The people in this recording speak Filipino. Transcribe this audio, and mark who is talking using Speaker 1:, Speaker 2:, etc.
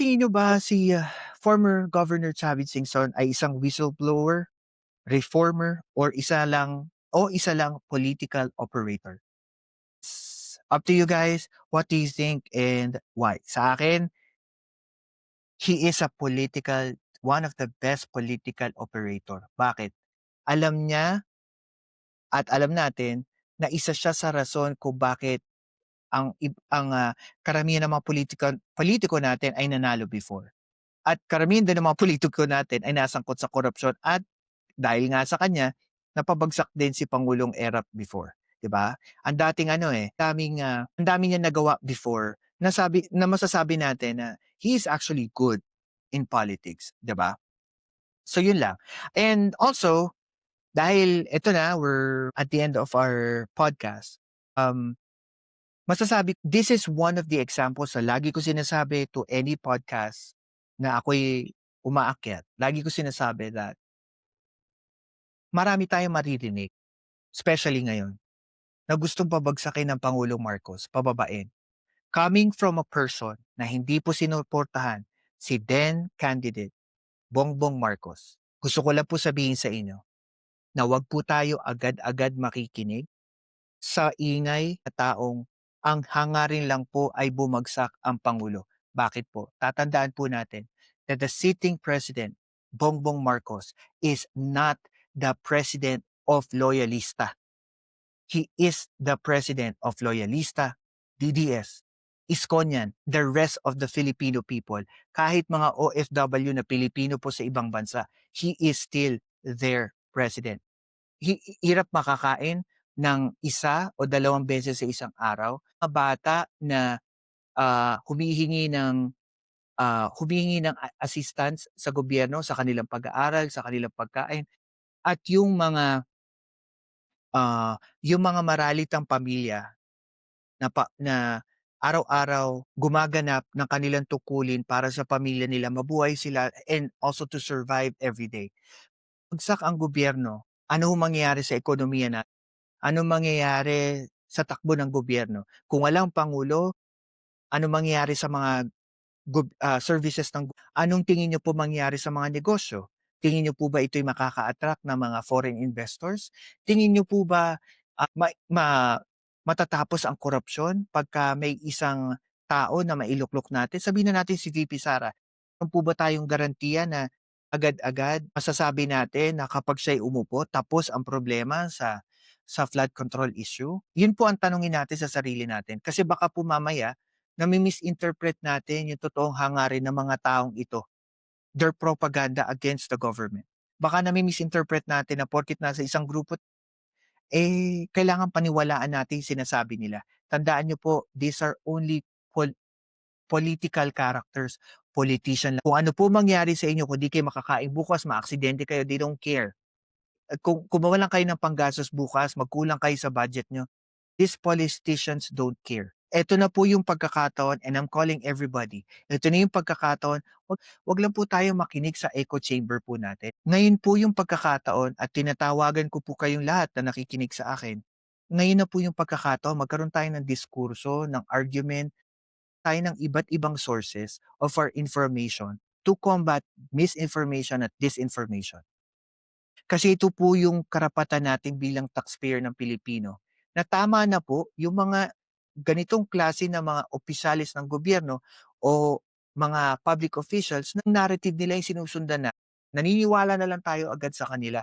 Speaker 1: tingin niyo ba si, former Governor Chavit Singson ay isang whistleblower, reformer, or isa lang political operator? Up to you guys, what do you think and why? Sa akin, he is a one of the best political operator. Bakit? Alam niya at alam natin na isa siya sa rason kung bakit karamihan ng mga politiko natin ay nanalo before. At karamihan din ng mga politiko natin ay nasangkot sa korupsyon at dahil nga sa kanya, napabagsak din si Pangulong Erap before, 'di ba? Ang dating ang dami niyang nagawa before na masasabi natin na he is actually good in politics, 'di ba? So yun lang. And also, dahil eto na, we're at the end of our podcast, um, this is one of the examples na lagi ko sinasabi to any podcast na ako'y umaakyat. Lagi ko sinasabi that marami tayong maririnig, especially ngayon, na gustong pabagsakin ng Pangulong Marcos, pababain. Coming from a person na hindi po sinuportahan si then candidate Bongbong Marcos. Gusto ko lang po sabihin sa inyo na wag po tayo agad-agad makikinig sa ingay na taong ang hangarin lang po ay bumagsak ang Pangulo. Bakit po? Tatandaan po natin that the sitting president, Bongbong Marcos, is not the president of loyalista. He is the president of loyalista, DDS, Iskonyan, the rest of the Filipino people, kahit mga OFW na Pilipino po sa ibang bansa, he is still their president. Hirap makakain ng isa o dalawang beses sa isang araw. Mga bata na humihingi ng assistance sa gobyerno sa kanilang pag-aaral, sa kanilang pagkain, at yung mga maralitang pamilya na araw-araw gumaganap ng kanilang tukulin para sa pamilya nila, mabuhay sila and also to survive every day. Bagsak ang gobyerno, ano ang mangyayari sa ekonomiya natin? Anong mangyayari sa takbo ng gobyerno? Kung walang pangulo, anong mangyayari sa mga services anong tingin niyo po mangyayari sa mga negosyo? Tingin niyo po ba ito'y makaka-attract ng mga foreign investors? Tingin niyo po ba ah, ma ma matatapos ang korupsyon pagka may isang tao na mailuklok natin? Sabihin na natin si VP Sara. Meron po ba tayong garantiya na agad-agad masasabi natin na kapag siya'y umupo tapos ang problema sa flood control issue? Yun po ang tanungin natin sa sarili natin. Kasi baka po mamaya nami-misinterpret natin yung totoong hangarin ng mga taong ito, their propaganda against the government. Baka nami-misinterpret natin na porket nasa isang grupo, kailangan paniwalaan natin yung sinasabi nila. Tandaan niyo po, these are only political characters, politician lang. Kung ano po mangyari sa inyo, kung di kayo makakain bukas, maaksidente kayo, they don't care. Kung mawalan kayo ng panggastos bukas, magkulang kayo sa budget nyo, these politicians don't care. Ito na po yung pagkakataon and I'm calling everybody. Ito na yung pagkakataon. Wag lang po tayo makinig sa echo chamber po natin. Ngayon po yung pagkakataon at tinatawagan ko po kayong lahat na nakikinig sa akin. Ngayon na po yung pagkakataon, magkaroon tayo ng diskurso, ng argument, tayo ng iba't ibang sources of our information to combat misinformation at disinformation. Kasi ito po yung karapatan natin bilang taxpayer ng Pilipino na tama na po yung mga ganitong klase ng mga opisyalis ng gobyerno o mga public officials na narrative nila yung sinusundan na. Naniniwala na lang tayo agad sa kanila.